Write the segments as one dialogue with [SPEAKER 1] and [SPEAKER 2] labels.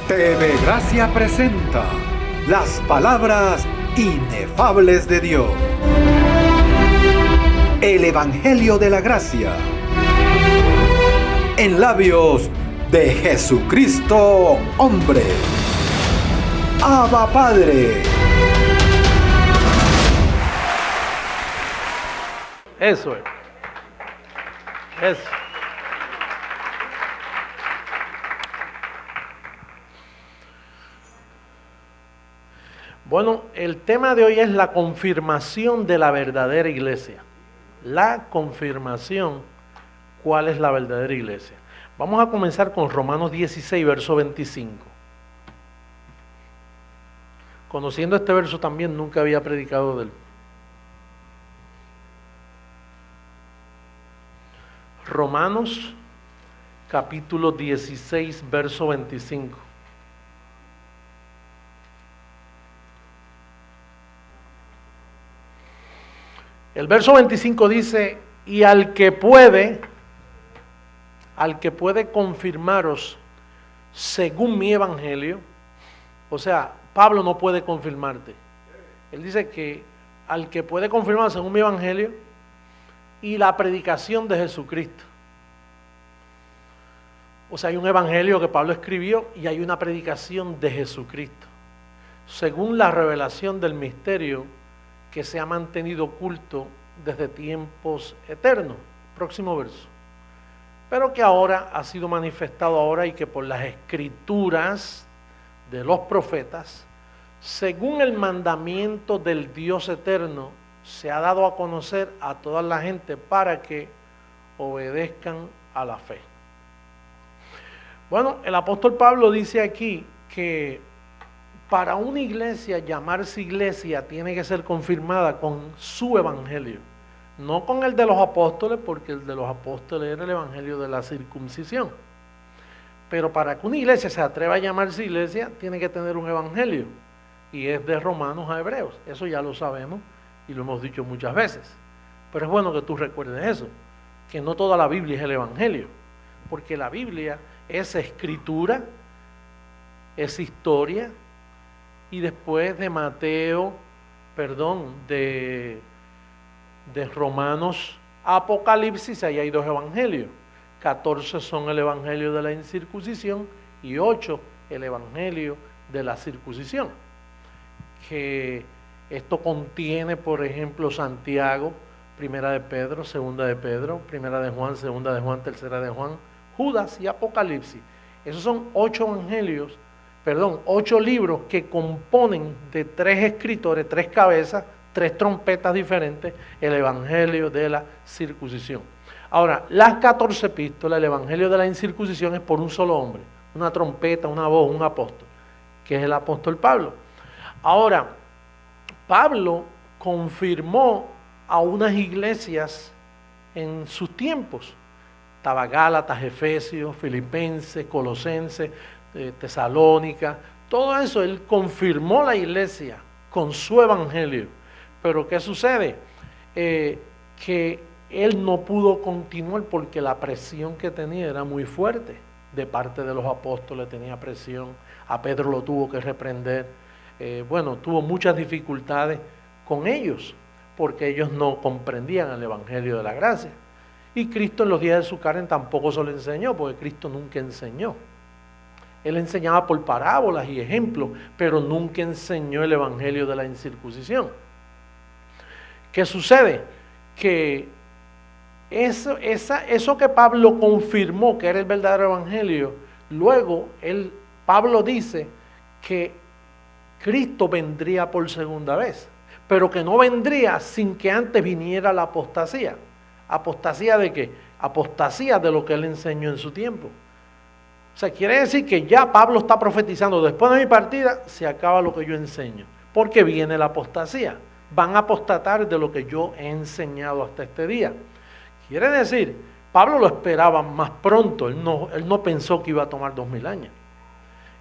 [SPEAKER 1] TV Gracia presenta las palabras inefables de Dios. El Evangelio de la Gracia. En labios de Jesucristo, hombre. Abba Padre.
[SPEAKER 2] Eso es. Eso. Bueno, el tema de hoy es la confirmación de la verdadera iglesia. La confirmación, ¿cuál es la verdadera iglesia? Vamos a comenzar con Romanos 16, verso 25. Conociendo este verso también, nunca había predicado de él. Romanos, capítulo 16, verso 25. El verso 25 dice, y al que puede confirmaros según mi evangelio, o sea, Pablo no puede confirmarte. Él dice que al que puede confirmar según mi evangelio y la predicación de Jesucristo. O sea, hay un evangelio que Pablo escribió y hay una predicación de Jesucristo, según la revelación del misterio que se ha mantenido oculto desde tiempos eternos. Próximo verso. Pero que ahora ha sido manifestado ahora y que por las escrituras de los profetas, según el mandamiento del Dios eterno, se ha dado a conocer a toda la gente para que obedezcan a la fe. Bueno, el apóstol Pablo dice aquí que para una iglesia llamarse iglesia tiene que ser confirmada con su evangelio, no con el de los apóstoles, porque el de los apóstoles era el evangelio de la circuncisión. Pero para que una iglesia se atreva a llamarse iglesia, tiene que tener un evangelio, y es de Romanos a Hebreos. Eso ya lo sabemos y lo hemos dicho muchas veces. Pero es bueno que tú recuerdes eso, que no toda la Biblia es el evangelio, porque la Biblia es escritura, es historia, y después de de Romanos a Apocalipsis, ahí hay 2 evangelios. 14 son el evangelio de la incircuncisión y 8 el evangelio de la circuncisión. Que esto contiene, por ejemplo, Santiago, primera de Pedro, segunda de Pedro, primera de Juan, segunda de Juan, tercera de Juan, Judas y Apocalipsis. Esos son 8 libros que componen de 3 escritores, 3 cabezas, 3 trompetas diferentes, el evangelio de la circuncisión. Ahora, las 14 epístolas, el evangelio de la incircuncisión es por un solo hombre, una trompeta, una voz, un apóstol, que es el apóstol Pablo. Ahora, Pablo confirmó a unas iglesias en sus tiempos. Estaba Gálatas, Efesios, Filipenses, Colosenses, Tesalónica, todo eso, él confirmó la iglesia con su evangelio. Pero ¿qué sucede? Que él no pudo continuar porque la presión que tenía era muy fuerte. De parte de los apóstoles tenía presión, a Pedro lo tuvo que reprender. Tuvo muchas dificultades con ellos, porque ellos no comprendían el evangelio de la gracia. Y Cristo en los días de su carne tampoco se lo enseñó, porque Cristo nunca enseñó. Él enseñaba por parábolas y ejemplos, pero nunca enseñó el evangelio de la incircuncisión. ¿Qué sucede? Que eso que Pablo confirmó que era el verdadero evangelio, luego Pablo dice que Cristo vendría por segunda vez, pero que no vendría sin que antes viniera la apostasía. ¿Apostasía de qué? Apostasía de lo que él enseñó en su tiempo. O sea, quiere decir que ya Pablo está profetizando, después de mi partida se acaba lo que yo enseño, porque viene la apostasía. Van a apostatar de lo que yo he enseñado hasta este día. Quiere decir, Pablo lo esperaba más pronto, él no pensó que iba a tomar 2000 años.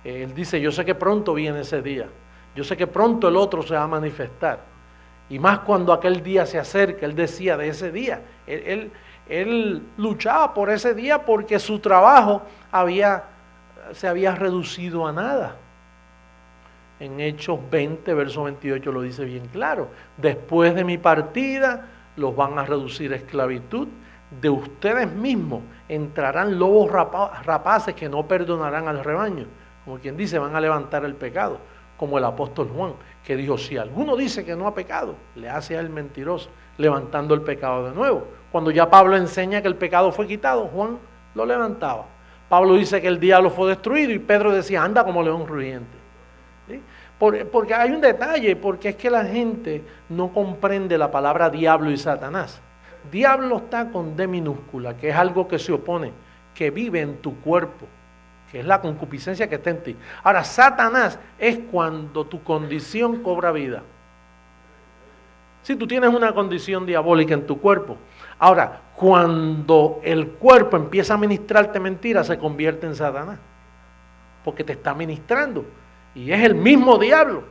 [SPEAKER 2] Él dice, yo sé que pronto viene ese día, yo sé que pronto el otro se va a manifestar. Y más cuando aquel día se acerca, él decía de ese día. Él luchaba por ese día porque su trabajo había se había reducido a nada. En Hechos 20, verso 28 lo dice bien claro. Después de mi partida, los van a reducir a esclavitud. De ustedes mismos entrarán lobos rapaces que no perdonarán al rebaño. Como quien dice, van a levantar el pecado. Como el apóstol Juan, que dijo, si alguno dice que no ha pecado, le hace al mentiroso, levantando el pecado de nuevo. Cuando ya Pablo enseña que el pecado fue quitado, Juan lo levantaba. Pablo dice que el diablo fue destruido y Pedro decía, anda como león rugiente. ¿Sí? Porque hay un detalle, porque es que la gente no comprende la palabra diablo y Satanás. Diablo está con D minúscula, que es algo que se opone, que vive en tu cuerpo, que es la concupiscencia que está en ti. Ahora, Satanás es cuando tu condición cobra vida. Si tú tienes una condición diabólica en tu cuerpo, ahora, cuando el cuerpo empieza a ministrarte mentiras, se convierte en Satanás, porque te está ministrando. Y es el mismo diablo,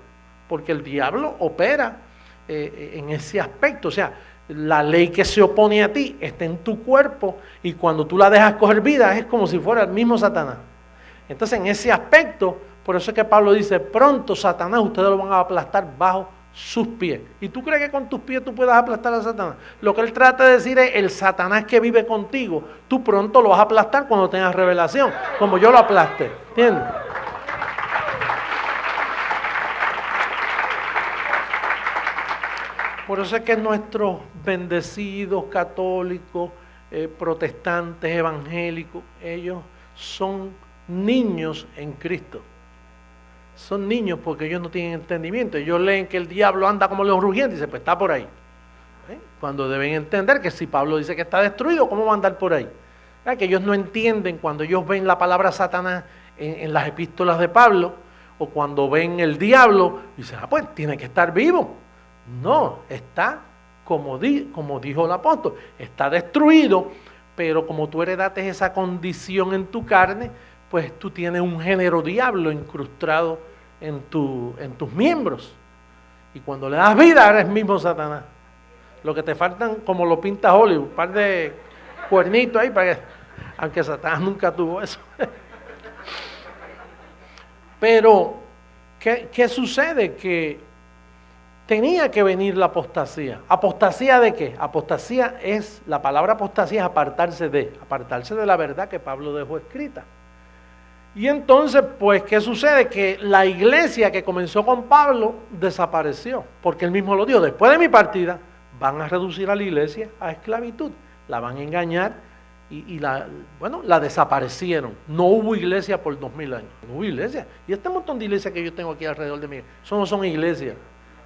[SPEAKER 2] porque el diablo opera en ese aspecto. O sea, la ley que se opone a ti está en tu cuerpo y cuando tú la dejas coger vida es como si fuera el mismo Satanás. Entonces, en ese aspecto, por eso es que Pablo dice, pronto Satanás ustedes lo van a aplastar bajo sus pies. ¿Y tú crees que con tus pies tú puedas aplastar a Satanás? Lo que él trata de decir es, el Satanás que vive contigo, tú pronto lo vas a aplastar cuando tengas revelación, como yo lo aplasté. ¿Entiendes? Por eso es que nuestros bendecidos católicos, protestantes, evangélicos, ellos son niños en Cristo. Son niños porque ellos no tienen entendimiento. Ellos leen que el diablo anda como león rugiente y dicen, pues está por ahí. Cuando deben entender que si Pablo dice que está destruido, ¿cómo va a andar por ahí? Que ellos no entienden cuando ellos ven la palabra Satanás en las epístolas de Pablo, o cuando ven el diablo, dicen, pues tiene que estar vivo. No, está como dijo el apóstol, está destruido, pero como tú heredaste esa condición en tu carne, pues tú tienes un género diablo incrustado en tus miembros. Y cuando le das vida, eres mismo Satanás. Lo que te faltan, como lo pinta Hollywood, un par de cuernitos ahí, para que, aunque Satanás nunca tuvo eso. Pero, ¿qué sucede? Que tenía que venir la apostasía. ¿Apostasía de qué? Apostasía es, la palabra apostasía es apartarse de la verdad que Pablo dejó escrita. Y entonces, pues, ¿qué sucede? Que la iglesia que comenzó con Pablo desapareció, porque él mismo lo dijo, después de mi partida, van a reducir a la iglesia a esclavitud, la van a engañar y la desaparecieron. No hubo iglesia por 2000 años, no hubo iglesia. Y este montón de iglesias que yo tengo aquí alrededor de mí, eso no son iglesias.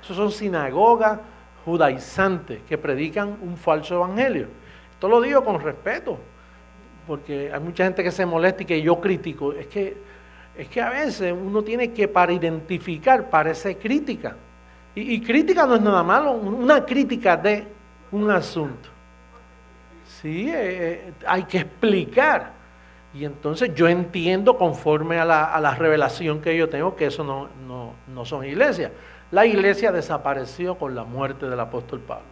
[SPEAKER 2] Esos son sinagogas judaizantes que predican un falso evangelio. Esto lo digo con respeto, porque hay mucha gente que se molesta y que yo critico. Es que a veces uno tiene que, para identificar, parece crítica. Y crítica no es nada malo, una crítica de un asunto. Sí, hay que explicar. Y entonces yo entiendo, conforme a la revelación que yo tengo, que eso no son iglesias. La iglesia desapareció con la muerte del apóstol Pablo.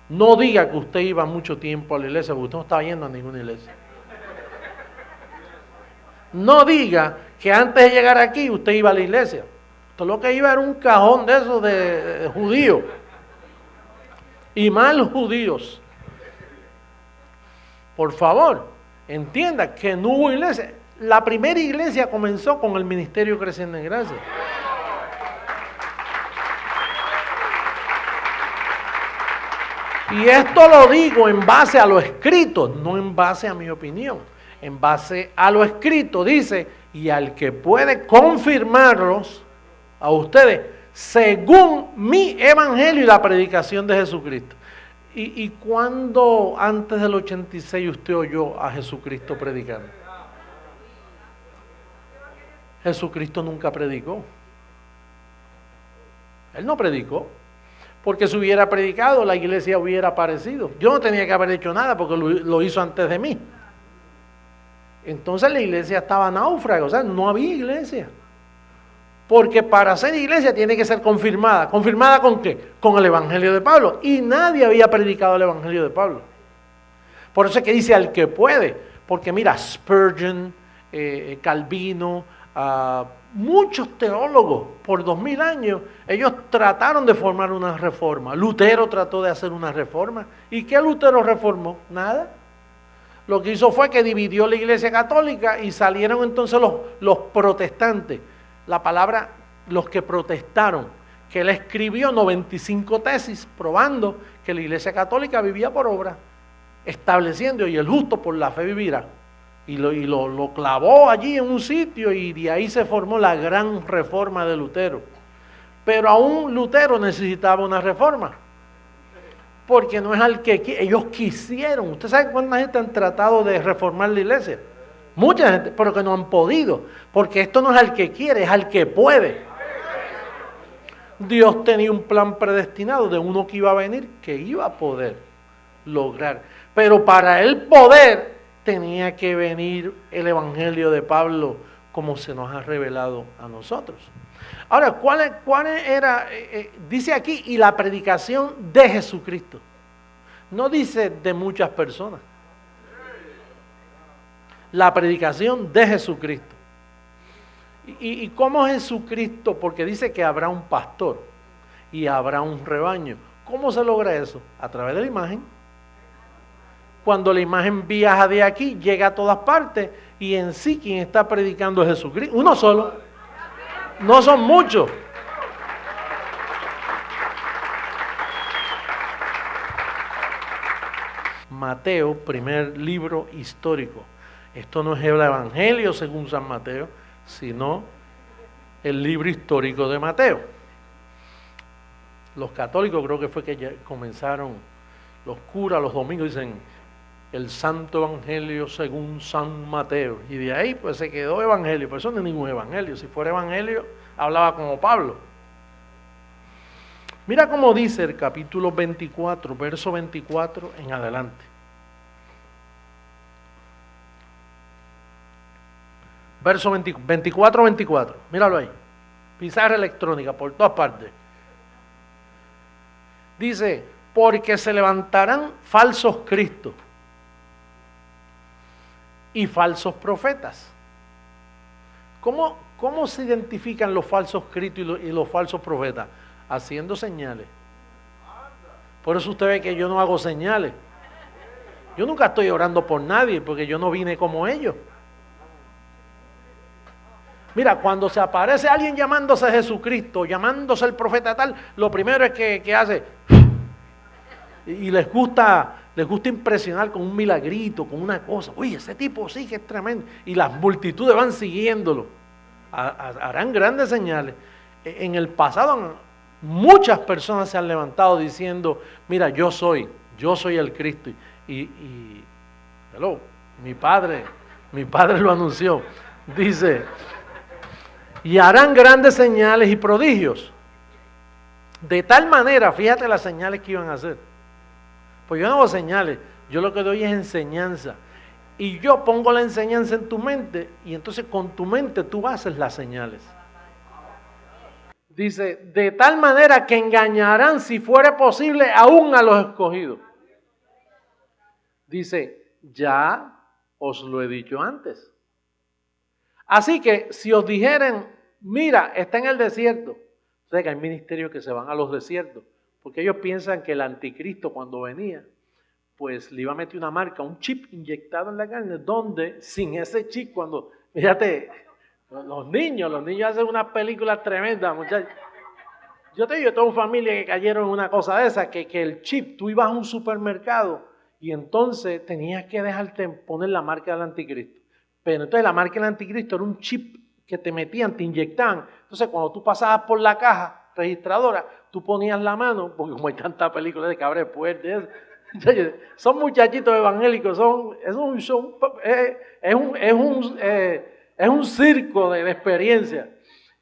[SPEAKER 2] No diga que usted iba mucho tiempo a la iglesia, porque usted no estaba yendo a ninguna iglesia. No diga que antes de llegar aquí usted iba a la iglesia. Todo lo que iba era un cajón de esos de judíos. Y mal judíos. Por favor, entienda que no hubo iglesia. La primera iglesia comenzó con el ministerio Creciendo en Gracia. Y esto lo digo en base a lo escrito, no en base a mi opinión. En base a lo escrito dice, y al que puede confirmarlos a ustedes, según mi evangelio y la predicación de Jesucristo. ¿Y cuándo antes del 86 usted oyó a Jesucristo predicando? Jesucristo nunca predicó. Él no predicó. Porque si hubiera predicado, la iglesia hubiera aparecido. Yo no tenía que haber hecho nada porque lo hizo antes de mí. Entonces la iglesia estaba náufraga, o sea, no había iglesia. Porque para ser iglesia tiene que ser confirmada. ¿Confirmada con qué? Con el evangelio de Pablo. Y nadie había predicado el evangelio de Pablo. Por eso es que dice al que puede. Porque mira, Spurgeon, Calvino, muchos teólogos por 2000 años, ellos trataron de formar una reforma. Lutero trató de hacer una reforma. ¿Y qué Lutero reformó? Nada. Lo que hizo fue que dividió la Iglesia Católica y salieron entonces los protestantes. La palabra, los que protestaron, que él escribió 95 tesis probando que la Iglesia Católica vivía por obra, estableciendo, y el justo por la fe vivirá. Y lo clavó allí en un sitio y de ahí se formó la gran reforma de Lutero. Pero aún Lutero necesitaba una reforma. Porque no es al que ellos quisieron. ¿Usted sabe cuánta gente han tratado de reformar la iglesia? Mucha gente, pero que no han podido. Porque esto no es al que quiere, es al que puede. Dios tenía un plan predestinado de uno que iba a venir, que iba a poder lograr. Pero para él poder, tenía que venir el evangelio de Pablo como se nos ha revelado a nosotros. Ahora, ¿cuál era? Dice aquí, y la predicación de Jesucristo. No dice de muchas personas. La predicación de Jesucristo. ¿Y cómo Jesucristo? Porque dice que habrá un pastor y habrá un rebaño. ¿Cómo se logra eso? A través de la imagen. Cuando la imagen viaja de aquí, llega a todas partes y en sí quien está predicando es Jesucristo. Uno solo. No son muchos. Mateo, primer libro histórico. Esto no es el Evangelio según San Mateo, sino el libro histórico de Mateo. Los católicos creo que fue que ya comenzaron, los curas los domingos dicen el Santo Evangelio según San Mateo. Y de ahí pues se quedó Evangelio, pero eso no es ningún Evangelio. Si fuera Evangelio, hablaba como Pablo. Mira cómo dice el capítulo 24, verso 24 en adelante. Verso 24, míralo ahí. Pizarra electrónica por todas partes. Dice, porque se levantarán falsos cristos y falsos profetas. ¿Cómo se identifican los falsos cristos y los falsos profetas? Haciendo señales. Por eso usted ve que yo no hago señales. Yo nunca estoy orando por nadie porque yo no vine como ellos. Mira, cuando se aparece alguien llamándose Jesucristo, llamándose el profeta tal, lo primero es que hace y les gusta impresionar con un milagrito, con una cosa. Oye, ese tipo sí que es tremendo. Y las multitudes van siguiéndolo. Harán grandes señales. En el pasado muchas personas se han levantado diciendo, mira, yo soy el Cristo. Hello, mi padre lo anunció. Dice, y harán grandes señales y prodigios. De tal manera, fíjate las señales que iban a hacer. Pues yo no hago señales, yo lo que doy es enseñanza. Y yo pongo la enseñanza en tu mente y entonces con tu mente tú haces las señales. Dice, de tal manera que engañarán, si fuera posible, aún a los escogidos. Dice, ya os lo he dicho antes. Así que si os dijeren, mira, está en el desierto. O sea que hay ministerios que se van a los desiertos, porque ellos piensan que el anticristo cuando venía, pues le iba a meter una marca, un chip inyectado en la carne, donde sin ese chip, cuando, fíjate, los niños hacen unas películas tremendas, muchachos. Yo tengo familia que cayeron en una cosa de esa, que el chip, tú ibas a un supermercado y entonces tenías que dejarte poner la marca del anticristo. Pero entonces la marca del anticristo era un chip que te metían, te inyectaban. Entonces cuando tú pasabas por la caja registradora, tú ponías la mano, porque como hay tantas películas de cabre fuerte, son muchachitos evangélicos, es un circo de experiencia.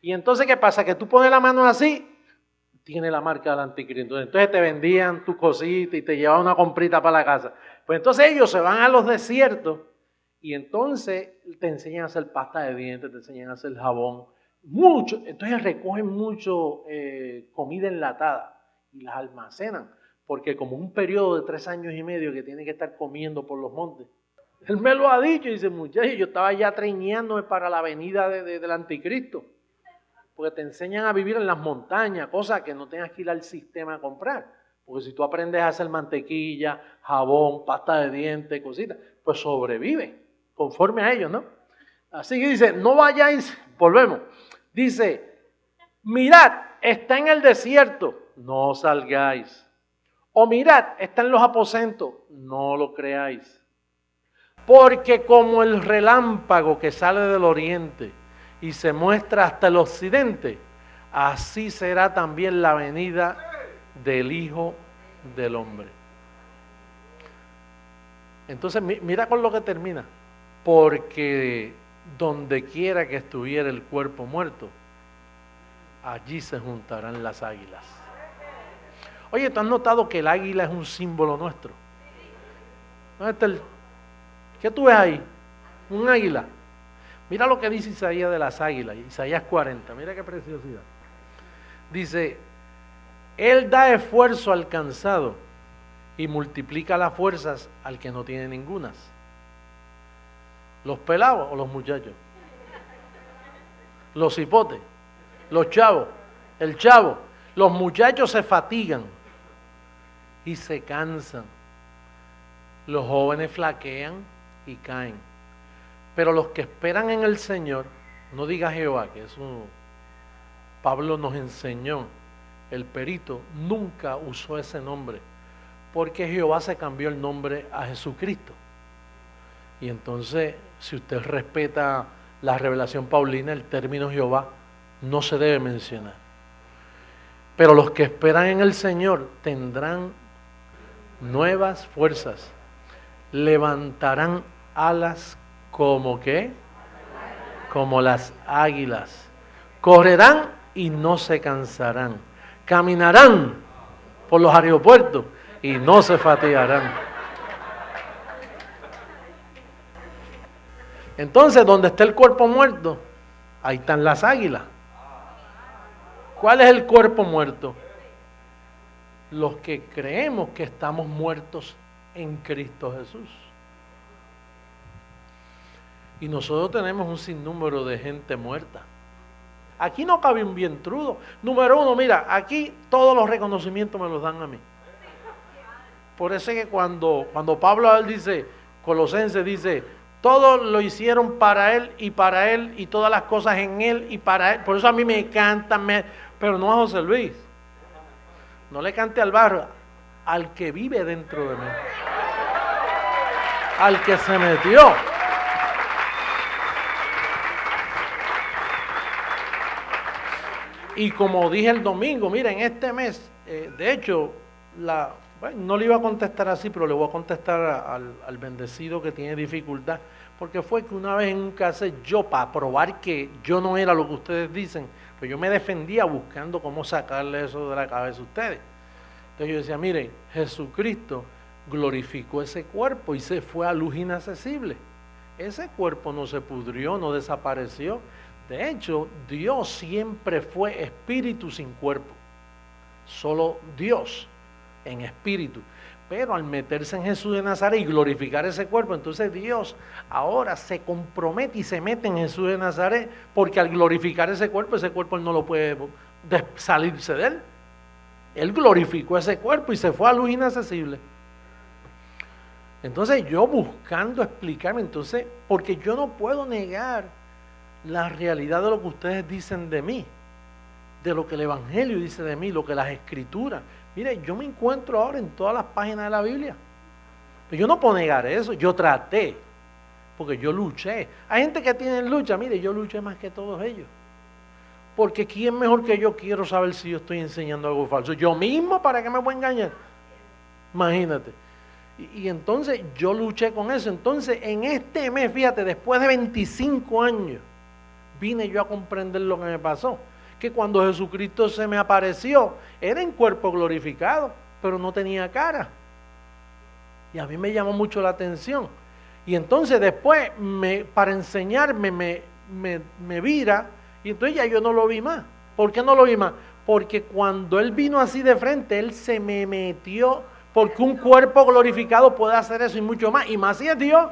[SPEAKER 2] Y entonces, ¿qué pasa? Que tú pones la mano así, tiene la marca del anticristo. Entonces te vendían tu cosita y te llevaban una comprita para la casa. Pues entonces ellos se van a los desiertos y entonces te enseñan a hacer pasta de dientes, te enseñan a hacer jabón. Entonces recogen mucho comida enlatada y las almacenan. Porque como un periodo de 3 años y medio que tienen que estar comiendo por los montes, Él me lo ha dicho y dice, muchacho, yo estaba ya treñándome para la venida del anticristo. Porque te enseñan a vivir en las montañas, cosas que no tengas que ir al sistema a comprar. Porque si tú aprendes a hacer mantequilla, jabón, pasta de dientes, cositas, pues sobrevive conforme a ellos, ¿no? Así que dice, no vayáis, volvemos. Dice, mirad, está en el desierto, no salgáis. O mirad, está en los aposentos, no lo creáis. Porque como el relámpago que sale del oriente y se muestra hasta el occidente, así será también la venida del Hijo del Hombre. Entonces, mira con lo que termina. Porque donde quiera que estuviera el cuerpo muerto, allí se juntarán las águilas. Oye, ¿tú has notado que el águila es un símbolo nuestro? ¿Dónde está ¿qué tú ves ahí? Un águila. Mira lo que dice Isaías de las águilas, Isaías 40, mira qué preciosidad. Dice, Él da esfuerzo al cansado y multiplica las fuerzas al que no tiene ningunas. ¿Los pelados o los muchachos? Los hipotes, los chavos, el chavo. Los muchachos se fatigan y se cansan. Los jóvenes flaquean y caen. Pero los que esperan en el Señor, no diga Jehová, que eso Pablo nos enseñó, el perito nunca usó ese nombre, porque Jehová se cambió el nombre a Jesucristo. Y entonces, si usted respeta la revelación paulina, el término Jehová no se debe mencionar. Pero los que esperan en el Señor tendrán nuevas fuerzas, levantarán alas como ¿qué? Como las águilas, correrán y no se cansarán, caminarán por los aeropuertos y no se fatigarán. Entonces, donde está el cuerpo muerto, ahí están las águilas. ¿Cuál es el cuerpo muerto? Los que creemos que estamos muertos en Cristo Jesús. Y nosotros tenemos un sinnúmero de gente muerta. Aquí no cabe un vientrudo. Número uno, mira, aquí todos los reconocimientos me los dan a mí. Por eso es que cuando Pablo dice, Colosenses dice, todo lo hicieron para él y todas las cosas en él y para él. Por eso a mí me encanta, pero no a José Luis. No le cante al barrio, al que vive dentro de mí. Al que se metió. Y como dije el domingo, miren, este mes, de hecho, no le iba a contestar así, pero le voy a contestar al bendecido que tiene dificultad, porque fue que una vez en un cassette yo, para probar que yo no era lo que ustedes dicen, pues yo me defendía buscando cómo sacarle eso de la cabeza a ustedes. Entonces yo decía, miren, Jesucristo glorificó ese cuerpo y se fue a luz inaccesible. Ese cuerpo no se pudrió, no desapareció. De hecho, Dios siempre fue espíritu sin cuerpo. Solo Dios en espíritu. Pero al meterse en Jesús de Nazaret y glorificar ese cuerpo, entonces Dios ahora se compromete y se mete en Jesús de Nazaret, porque al glorificar ese cuerpo Él no lo puede salirse de él. Él glorificó ese cuerpo y se fue a luz inaccesible. Entonces yo buscando explicarme, entonces, porque yo no puedo negar la realidad de lo que ustedes dicen de mí, de lo que el Evangelio dice de mí, lo que las Escrituras. Mire, yo me encuentro ahora en todas las páginas de la Biblia. Pero yo no puedo negar eso, yo traté, porque yo luché. Hay gente que tiene lucha, mire, yo luché más que todos ellos. Porque ¿quién mejor que yo quiero saber si yo estoy enseñando algo falso? Yo mismo, ¿para qué me voy a engañar? Imagínate. Y entonces yo luché con eso. Entonces en este mes, fíjate, después de 25 años, vine yo a comprender lo que me pasó. Que cuando Jesucristo se me apareció, era en cuerpo glorificado, pero no tenía cara. Y a mí me llamó mucho la atención. Y entonces después, para enseñarme, me vira, y entonces ya yo no lo vi más. ¿Por qué no lo vi más? Porque cuando Él vino así de frente, Él se me metió, porque un cuerpo glorificado puede hacer eso y mucho más. Y más si es Dios.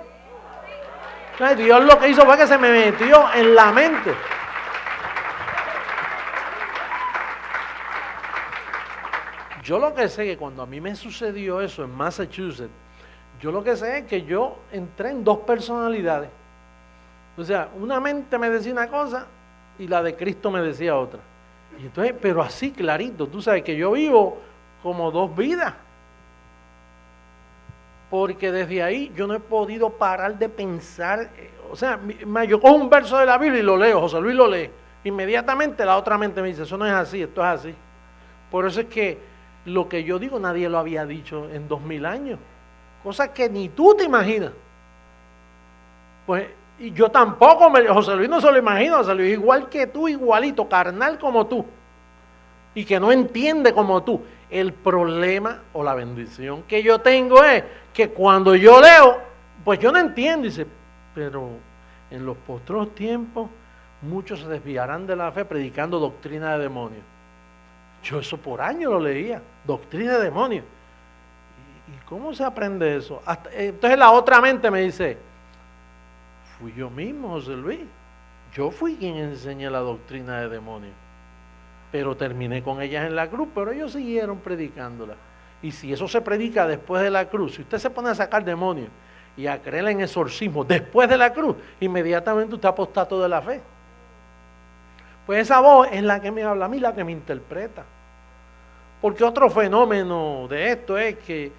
[SPEAKER 2] Entonces Dios lo que hizo fue que se me metió en la mente. Yo lo que sé es que cuando a mí me sucedió eso en Massachusetts, yo lo que sé es que yo entré en dos personalidades. O sea, una mente me decía una cosa y la de Cristo me decía otra. Y entonces, pero así clarito, tú sabes que yo vivo como dos vidas. Porque desde ahí yo no he podido parar de pensar. O sea, yo cojo un verso de la Biblia y lo leo, José Luis lo lee. Inmediatamente la otra mente me dice, eso no es así, esto es así. Por eso es que lo que yo digo nadie lo había dicho en 2000 años. Cosas que ni tú te imaginas. Pues, y yo tampoco, José Luis no se lo imagina, José Luis igual que tú, igualito, carnal como tú. Y que no entiende como tú. El problema o la bendición que yo tengo es que cuando yo leo, pues yo no entiendo, dice, pero en los postreros tiempos muchos se desviarán de la fe predicando doctrina de demonios. Yo eso por años lo leía, doctrina de demonios. ¿Y cómo se aprende eso? Entonces la otra mente me dice, fui yo mismo, José Luis. Yo fui quien enseñé la doctrina de demonios. Pero terminé con ellas en la cruz, pero ellos siguieron predicándola. Y si eso se predica después de la cruz, si usted se pone a sacar demonios y a creer en exorcismo después de la cruz, inmediatamente usted apostató de la fe. Pues esa voz es la que me habla a mí, la que me interpreta. Porque otro fenómeno de esto es que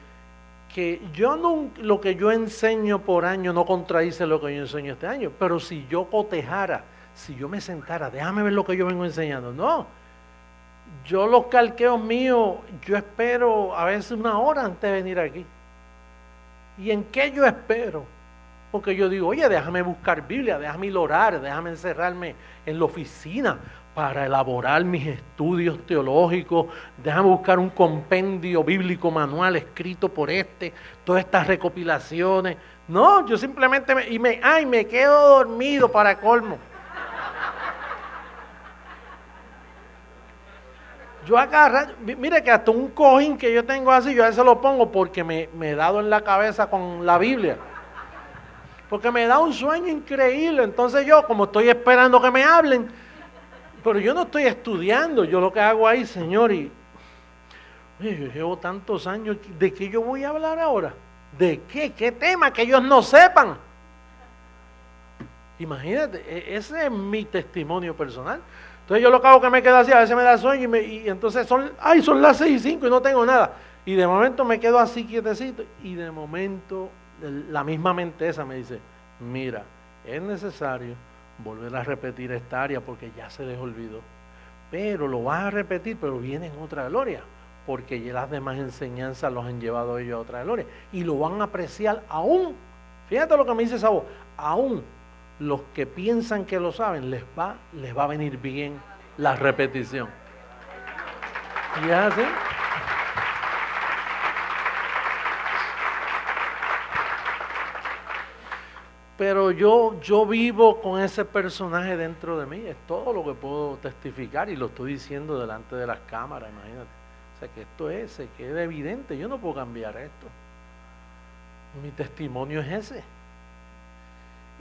[SPEAKER 2] yo no, lo que yo enseño por año no contradice lo que yo enseño este año. Pero si yo cotejara, si yo me sentara, déjame ver lo que yo vengo enseñando. No, yo los calqueos míos, yo espero a veces una hora antes de venir aquí. ¿Y en qué yo espero? Porque yo digo, oye, déjame buscar Biblia, déjame ir a orar, déjame encerrarme en la oficina para elaborar mis estudios teológicos, déjame buscar un compendio bíblico manual escrito por todas estas recopilaciones. No, yo simplemente me quedo dormido para colmo. Yo agarro, mire que hasta un cojín que yo tengo así, yo a veces lo pongo porque me he dado en la cabeza con la Biblia. Porque me da un sueño increíble. Entonces yo, como estoy esperando que me hablen, pero yo no estoy estudiando, yo lo que hago ahí, Señor, y oye, yo llevo tantos años, ¿de qué yo voy a hablar ahora? ¿De qué? ¿Qué tema? Que ellos no sepan. Imagínate, ese es mi testimonio personal. Entonces yo lo que hago que me quedo así, a veces me da sueño y entonces son las 6:05 y no tengo nada. Y de momento me quedo así quietecito y de momento la misma mente esa me dice, mira, es necesario volver a repetir esta área porque ya se les olvidó. Pero lo vas a repetir, pero viene en otra gloria, porque ya las demás enseñanzas los han llevado ellos a otra gloria. Y lo van a apreciar aún, fíjate lo que me dice esa voz, aún los que piensan que lo saben, les va a venir bien la repetición. ¿Y es así? Pero yo vivo con ese personaje dentro de mí, es todo lo que puedo testificar y lo estoy diciendo delante de las cámaras, imagínate. O sea que se queda evidente, yo no puedo cambiar esto. Mi testimonio es ese.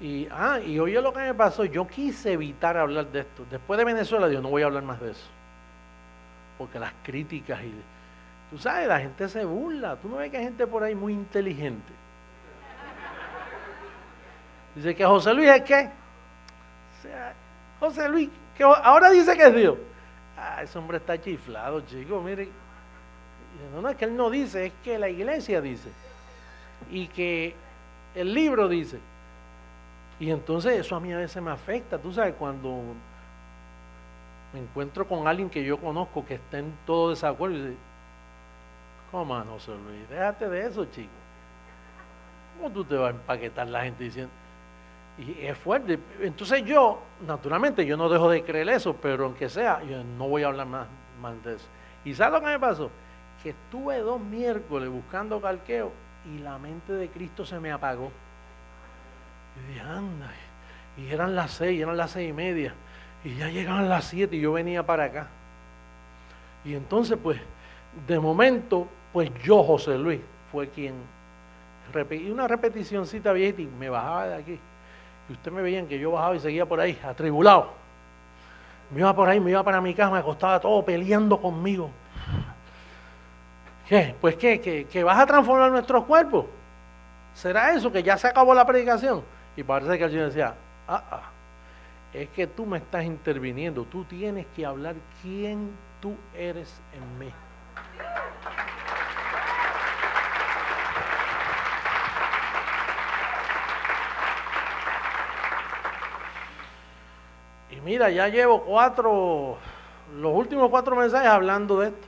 [SPEAKER 2] Y oye lo que me pasó, yo quise evitar hablar de esto. Después de Venezuela, yo no voy a hablar más de eso. Porque las críticas y... Tú sabes, la gente se burla. Tú no ves que hay gente por ahí muy inteligente. Dice que José Luis es qué. O sea, José Luis, que ahora dice que es Dios. Ese hombre está chiflado, chicos, mire. No, es que él no dice, es que la iglesia dice. Y que el libro dice. Y entonces eso a mí a veces me afecta. Tú sabes, cuando me encuentro con alguien que yo conozco que está en todo desacuerdo, y dice, ¿cómo no, José Luis? Déjate de eso, chico. ¿Cómo tú te vas a empaquetar la gente diciendo? Y es fuerte. Entonces yo, naturalmente, yo no dejo de creer eso, pero aunque sea, yo no voy a hablar más de eso. ¿Y sabes lo que me pasó? Que estuve 2 miércoles buscando calqueo y la mente de Cristo se me apagó. Y dije, anda, y eran las 6, eran las 6:30, y ya llegaban las 7 y yo venía para acá. Y entonces, pues, de momento, pues yo, José Luis, fue quien repetí una repeticioncita viejita y me bajaba de aquí. y usted me veían que yo bajaba y seguía por ahí, atribulado. Me iba por ahí, me iba para mi casa, me acostaba todo peleando conmigo. ¿Qué? Pues ¿que vas a transformar nuestros cuerpos? ¿Será eso, que ya se acabó la predicación? Y parece que el Señor decía, es que tú me estás interviniendo, tú tienes que hablar quién tú eres en mí. Y mira, ya llevo los últimos 4 mensajes hablando de esto.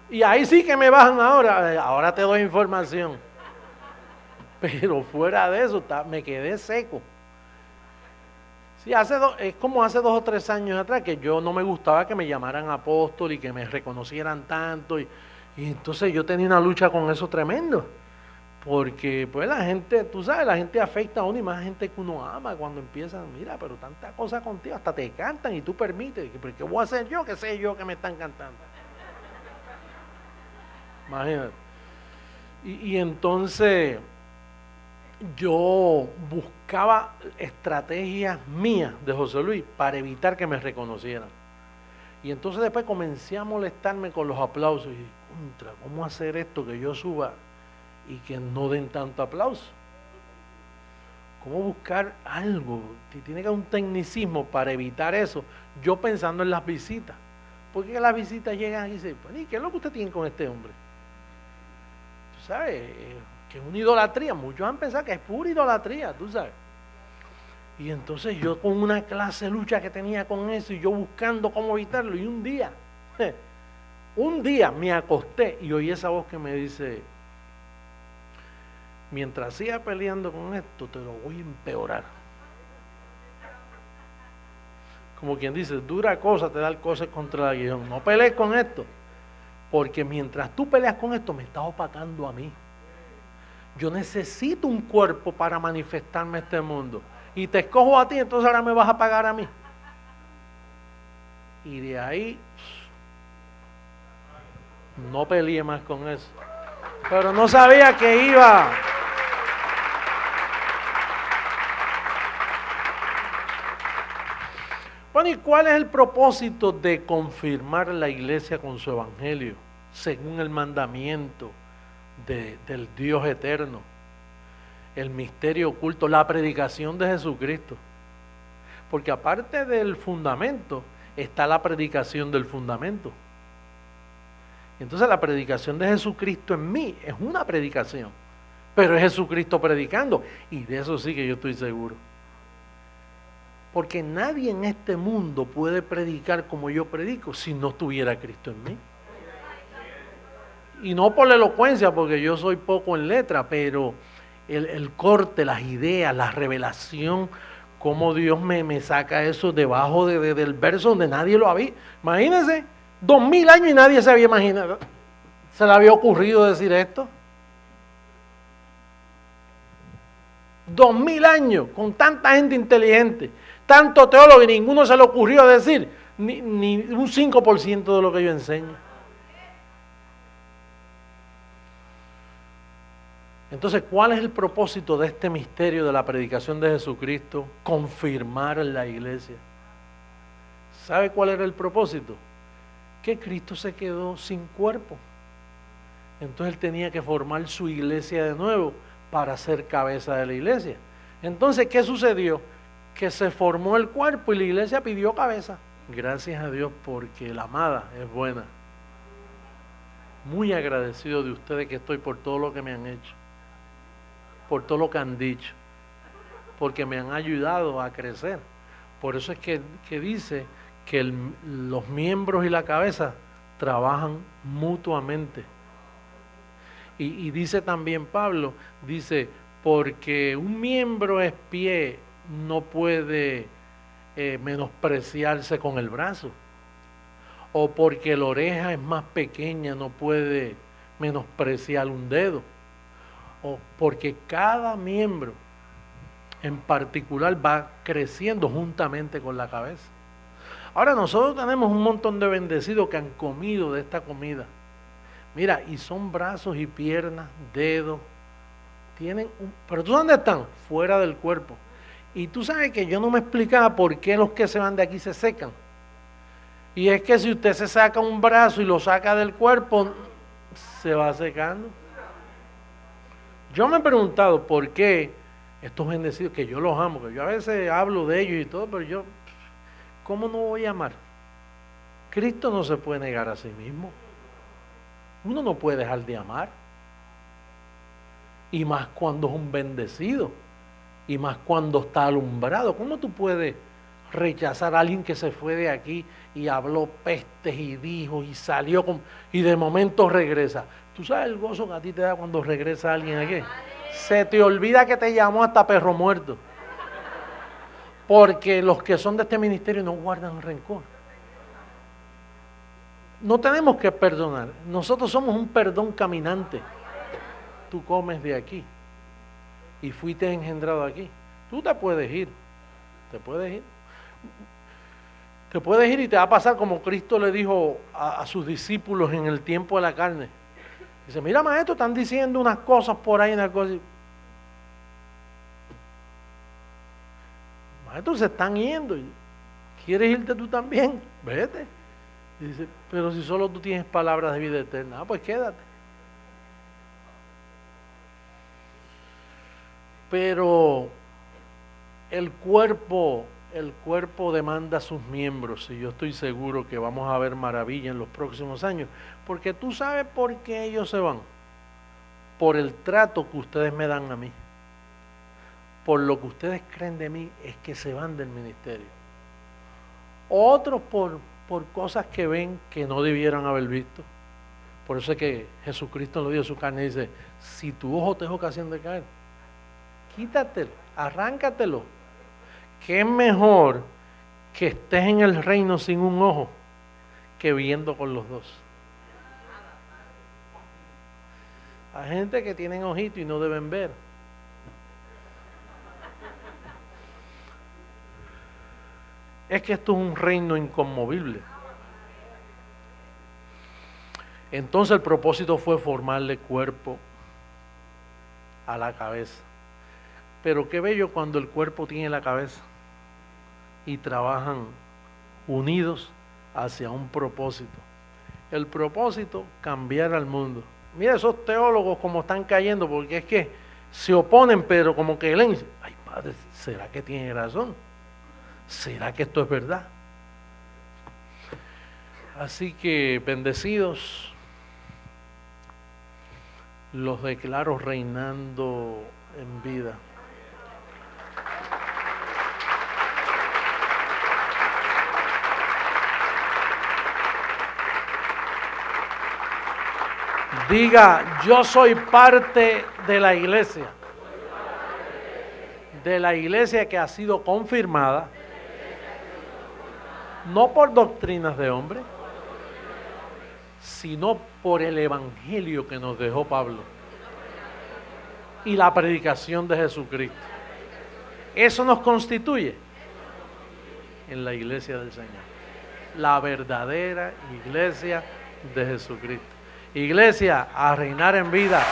[SPEAKER 2] Y ahí sí que me bajan ahora te doy información. Pero fuera de eso, me quedé seco. Sí, es como hace 2 o 3 años atrás que yo no me gustaba que me llamaran apóstol y que me reconocieran tanto. Y entonces yo tenía una lucha con eso tremendo. Porque pues la gente, tú sabes, la gente afecta a uno y más gente que uno ama cuando empiezan, mira, pero tanta cosa contigo, hasta te cantan y tú permites. ¿Pero qué voy a hacer yo? ¿Qué sé yo que me están cantando? Imagínate. Y entonces yo buscaba estrategias mías de José Luis para evitar que me reconocieran. Y entonces después comencé a molestarme con los aplausos y dije, contra, ¿cómo hacer esto que yo suba y que no den tanto aplauso? ¿Cómo buscar algo? Tiene que haber un tecnicismo para evitar eso. Yo pensando en las visitas. Porque las visitas llegan y dicen, ¿y qué es lo que usted tiene con este hombre? Tú sabes, que es una idolatría. Muchos han pensado que es pura idolatría, tú sabes. Y entonces yo con una clase de lucha que tenía con eso y yo buscando cómo evitarlo. Y un día me acosté y oí esa voz que me dice, mientras siga peleando con esto, te lo voy a empeorar. Como quien dice, dura cosa te da el coce contra el aguijón. No pelees con esto, porque mientras tú peleas con esto, me estás opacando a mí. Yo necesito un cuerpo para manifestarme en este mundo. Y te escojo a ti, entonces ahora me vas a pagar a mí. Y de ahí, no peleé más con eso. Pero no sabía que iba. Bueno, ¿y cuál es el propósito de confirmar la iglesia con su evangelio, según el mandamiento del Dios eterno? El misterio oculto, la predicación de Jesucristo. Porque aparte del fundamento, está la predicación del fundamento. Entonces la predicación de Jesucristo en mí es una predicación, pero es Jesucristo predicando, y de eso sí que yo estoy seguro. Porque nadie en este mundo puede predicar como yo predico si no tuviera Cristo en mí. Y no por la elocuencia, porque yo soy poco en letra, pero el corte, las ideas, la revelación, cómo Dios me saca eso debajo del verso donde nadie lo había. Imagínense, 2000 años y nadie se había imaginado, se le había ocurrido decir esto. 2000 años con tanta gente inteligente, tanto teólogo, y ninguno se le ocurrió decir ni un 5% de lo que yo enseño. Entonces, ¿cuál es el propósito de este misterio de la predicación de Jesucristo? Confirmar la iglesia. ¿Sabe cuál era el propósito? Que Cristo se quedó sin cuerpo. Entonces Él tenía que formar su iglesia de nuevo para ser cabeza de la iglesia. Entonces, ¿qué sucedió? Que se formó el cuerpo y la iglesia pidió cabeza. Gracias a Dios, porque la amada es buena. Muy agradecido de ustedes que estoy por todo lo que me han hecho, por todo lo que han dicho, porque me han ayudado a crecer. Por eso es que dice que los miembros y la cabeza trabajan mutuamente. Y dice también Pablo, dice, porque un miembro es pie, no puede menospreciarse con el brazo. O porque la oreja es más pequeña, no puede menospreciar un dedo. O porque cada miembro en particular va creciendo juntamente con la cabeza. Ahora nosotros tenemos un montón de bendecidos que han comido de esta comida. Mira, y son brazos y piernas, dedos, pero ¿tú dónde están? Fuera del cuerpo. Y tú sabes que yo no me explicaba por qué los que se van de aquí se secan. Y es que si usted se saca un brazo y lo saca del cuerpo, se va secando. Yo me he preguntado por qué estos bendecidos, que yo los amo, que yo a veces hablo de ellos y todo, pero yo, ¿cómo no voy a amar? Cristo no se puede negar a sí mismo. Uno no puede dejar de amar. Y más cuando es un bendecido. Y más cuando está alumbrado. ¿Cómo tú puedes rechazar a alguien que se fue de aquí y habló pestes y dijo y salió y de momento regresa? ¿Tú sabes el gozo que a ti te da cuando regresa alguien aquí? Se te olvida que te llamó hasta perro muerto. Porque los que son de este ministerio no guardan rencor. No tenemos que perdonar. Nosotros somos un perdón caminante. Tú comes de aquí y fuiste engendrado aquí. Tú te puedes ir. Te puedes ir. Te puedes ir y te va a pasar como Cristo le dijo a sus discípulos en el tiempo de la carne. Dice, mira maestro, están diciendo unas cosas por ahí, unas cosas. Maestro, se están yendo. ¿Quieres irte tú también? Vete. Y dice, pero si solo tú tienes palabras de vida eterna, pues quédate. Pero el cuerpo demanda sus miembros y yo estoy seguro que vamos a ver maravilla en los próximos años, porque tú sabes por qué ellos se van, por el trato que ustedes me dan a mí, por lo que ustedes creen de mí es que se van del ministerio, otros por cosas que ven que no debieran haber visto. Por eso es que Jesucristo lo dio su carne y dice, si tu ojo te es ocasión de caer, quítatelo, arráncatelo. ¿Qué es mejor que estés en el reino sin un ojo que viendo con los dos? Hay gente que tienen ojito y no deben ver. Es que esto es un reino inconmovible. Entonces el propósito fue formarle cuerpo a la cabeza. Pero qué bello cuando el cuerpo tiene la cabeza y trabajan unidos hacia un propósito. El propósito, cambiar al mundo. Mira esos teólogos como están cayendo, porque es que se oponen, pero como que leen, ay padre, ¿será que tiene razón? ¿Será que esto es verdad? Así que, bendecidos, los declaro reinando en vida. Diga, yo soy parte de la iglesia. De la iglesia que ha sido confirmada, no por doctrinas de hombre, sino por el evangelio que nos dejó Pablo y la predicación de Jesucristo. Eso nos constituye en la iglesia del Señor, la verdadera iglesia de Jesucristo. Iglesia, a reinar en vida.